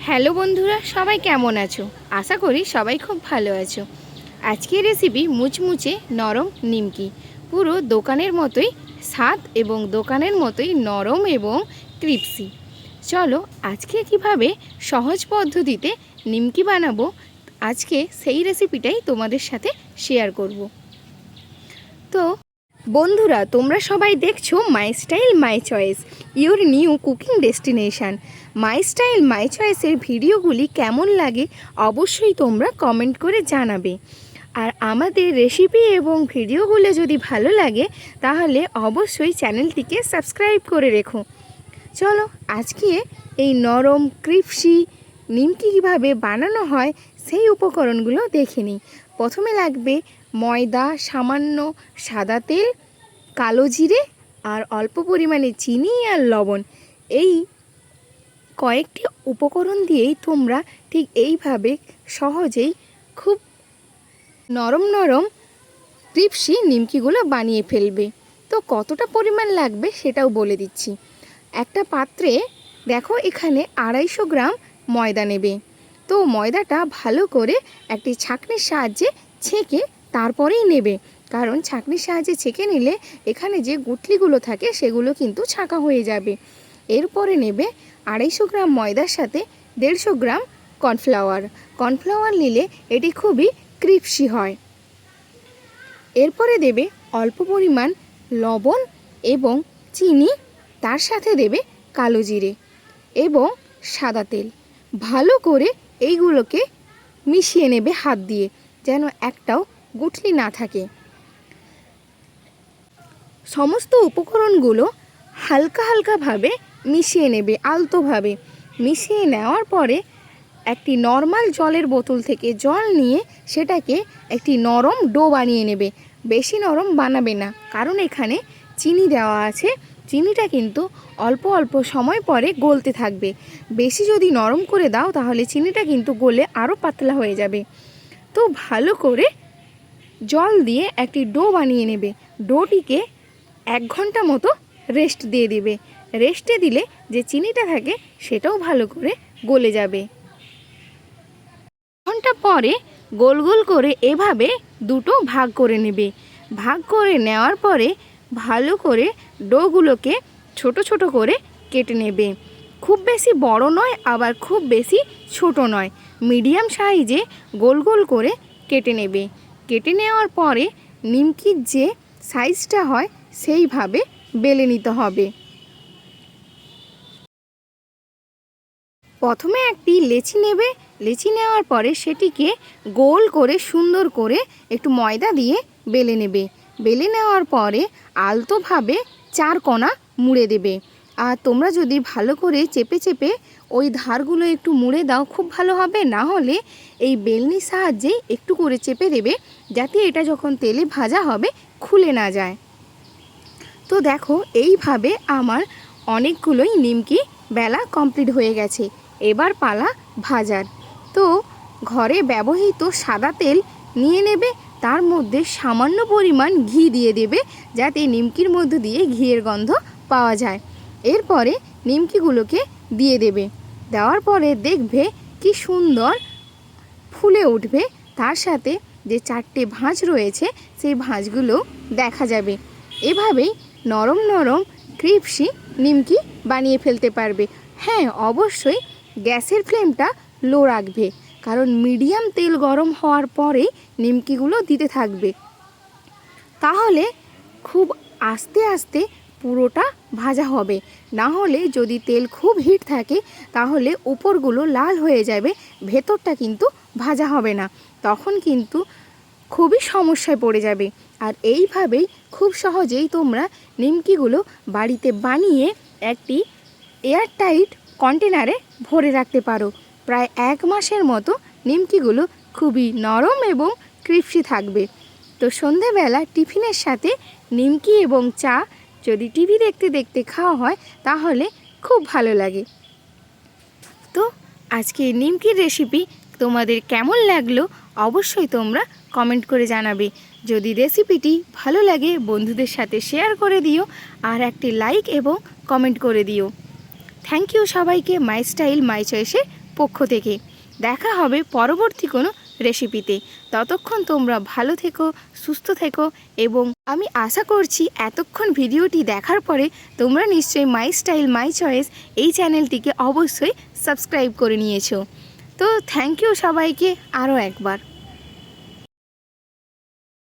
Hello বন্ধুরা, সবাই কেমন আছো? আশা করি সবাই খুব ভালো আছো। আজকের রেসিপি মুচমুচে নরম নিমকি, পুরো দোকানের মতোই স্বাদ এবং দোকানের মতোই নরম এবং ক্রিপসি। চলো আজকে কিভাবে সহজ পদ্ধতিতে নিমকি বানাবো, আজকে সেই রেসিপিটাই তোমাদের সাথে শেয়ার করব। তো বন্ধুরা, তোমরা সবাই দেখছো my style my choice, your new cooking destination. My style my চয়েসের ভিডিওগুলি কেমন লাগে অবশ্যই তোমরা কমেন্ট করে জানাবে। আর আমাদের রেসিপি এবং ভিডিওগুলো যদি ভালো লাগে তাহলে অবশ্যই চ্যানেলটিকে সাবস্ক্রাইব করে রেখো। চলো আজকে এই নরম ক্রিপসি নিমকি কীভাবে বানানো হয় সেই উপকরণগুলো দেখে নিই। প্রথমে লাগবে ময়দা, সামান্য সাদা তেল, কালো জিরে আর অল্প পরিমাণে চিনি আর লবণ। এই কয়েকটি উপকরণ দিয়েই তোমরা ঠিক এইভাবে সহজেই খুব নরম নরম ক্রিপসি নিমকিগুলো বানিয়ে ফেলবে। তো কতটা পরিমাণ লাগবে সেটাও বলে দিচ্ছি। একটা পাত্রে দেখো এখানে 250 গ্রাম ময়দা নেবে। তো ময়দাটা ভালো করে একটি ছাঁকনির সাহায্যে ছেঁকে তারপরেই নেবে, কারণ ছাঁকনির সাহায্যে ছেঁকে নিলে এখানে যে গুটলিগুলো থাকে সেগুলো কিন্তু ছাঁকা হয়ে যাবে। এরপরে নেবে 250 গ্রাম ময়দার সাথে 150 গ্রাম কর্নফ্লাওয়ার নিলে এটি খুবই ক্রিপসি হয়। এরপরে দেবে অল্প পরিমাণ লবণ এবং চিনি, তার সাথে দেবে কালো জিরে এবং সাদা তেল। ভালো করে এইগুলোকে মিশিয়ে নেবে হাত দিয়ে, যেন একটাও গুটলি না থাকে। সমস্ত উপকরণগুলো হালকা হালকাভাবে মিশিয়ে নেবে, আলতোভাবে মিশিয়ে নেওয়ার পরে একটি নর্মাল জলের বোতল থেকে জল নিয়ে সেটাকে একটি নরম ডো বানিয়ে নেবে। বেশি নরম বানাবে না, কারণ এখানে চিনি দেওয়া আছে। চিনিটা কিন্তু অল্প অল্প সময় পরে গলতে থাকবে। বেশি যদি নরম করে দাও তাহলে চিনিটা কিন্তু গলে আরও পাতলা হয়ে যাবে। তো ভালো করে জল দিয়ে একটি ডো বানিয়ে নেবে। ডোটিকে 1 ঘন্টা মতো রেস্ট দিয়ে দিবে। রেস্টে দিলে যে চিনিটা থাকে সেটাও ভালো করে গলে যাবে। ঘন্টা পরে গোল গোল করে এভাবে দুটো ভাগ করে নেবে। ভাগ করে নেওয়ার পরে ভালো করে ডোগুলোকে ছোট ছোট করে কেটে নেবে। খুব বেশি বড় নয়, আবার খুব বেশি ছোট নয়, মিডিয়াম সাইজে গোল গোল করে কেটে নেবে। কেটে নেওয়ার পরে নিমকির যে সাইজটা হয় সেইভাবে বেলে নিতে হবে। প্রথমে একটি লেচি নেবে। লেচি নেওয়ার পরে সেটিকে গোল করে সুন্দর করে একটু ময়দা দিয়ে বেলে নেবে। বেলে নেওয়ার পরে আলতোভাবে 4 কোণা মুড়ে দেবে। আর তোমরা যদি ভালো করে চেপে চেপে ওই ধারগুলো একটু মুড়ে দাও খুব ভালো হবে। না হলে এই বেলনির সাহায্যে একটু করে চেপে দেবে, যাতে এটা যখন তেলে ভাজা হবে খুলে না যায়। তো দেখো এইভাবে আমার অনেকগুলোই নিমকি বেলা কমপ্লিট হয়ে গেছে। এবার পালা ভাজার। তো ঘরে ব্যবহৃত সাদা তেল নিয়ে নেবে, তার মধ্যে সামান্য পরিমাণ ঘি দিয়ে দেবে, যাতে নিমকির মধ্য দিয়ে ঘিয়ের গন্ধ পাওয়া যায়। এরপরে নিমকিগুলোকে দিয়ে দেবে। দেওয়ার পরে দেখবে কি সুন্দর ফুলে উঠবে। তার সাথে যে 4টে ভাঁজ রয়েছে সেই ভাঁজগুলো দেখা যাবে। এভাবেই নরম নরম ক্রিপসি নিমকি বানিয়ে ফেলতে পারবে। হ্যাঁ, অবশ্যই গ্যাসের ফ্লেমটা লো রাখবে, কারণ মিডিয়াম তেল গরম হওয়ার পরেই নিমকিগুলো দিতে থাকবে। তাহলে খুব আস্তে আস্তে পুরোটা ভাজা হবে। না হলে যদি তেল খুব হিট থাকে তাহলে উপরগুলো লাল হয়ে যাবে, ভেতরটা কিন্তু ভাজা হবে না। তখন কিন্তু খুবই সমস্যায় পড়ে যাবে। আর এইভাবেই খুব সহজেই তোমরা নিমকিগুলো বাড়িতে বানিয়ে একটি এয়ারটাইট কন্টেনারে ভরে রাখতে পারো। প্রায় 1 মাসের মতো নিমকিগুলো খুবই নরম এবং ক্রিপসি থাকবে। তো সন্ধেবেলা টিফিনের সাথে নিমকি এবং চা যদি টিভি দেখতে দেখতে খাওয়া হয় তাহলে খুব ভালো লাগে। তো আজকে নিমকির রেসিপি তোমাদের কেমন লাগলো অবশ্যই তোমরা কমেন্ট করে জানাবে। যদি রেসিপিটি ভালো লাগে বন্ধুদের সাথে শেয়ার করে দিও, আর একটি লাইক এবং কমেন্ট করে দিও। থ্যাংক ইউ সবাইকে মাই স্টাইল মাই চয়েসে পক্ষ থেকে। দেখা হবে পরবর্তী কোনো রেসিপিতে। ততক্ষণ তোমরা ভালো থেকো, সুস্থ থেকো এবং আমি আশা করছি এতক্ষণ ভিডিওটি দেখার পরে তোমরা নিশ্চয়ই মাই স্টাইল মাই চয়েস এই চ্যানেলটিকে অবশ্যই সাবস্ক্রাইব করে নিয়েছো। তো থ্যাংক ইউ সবাইকে আরও একবার।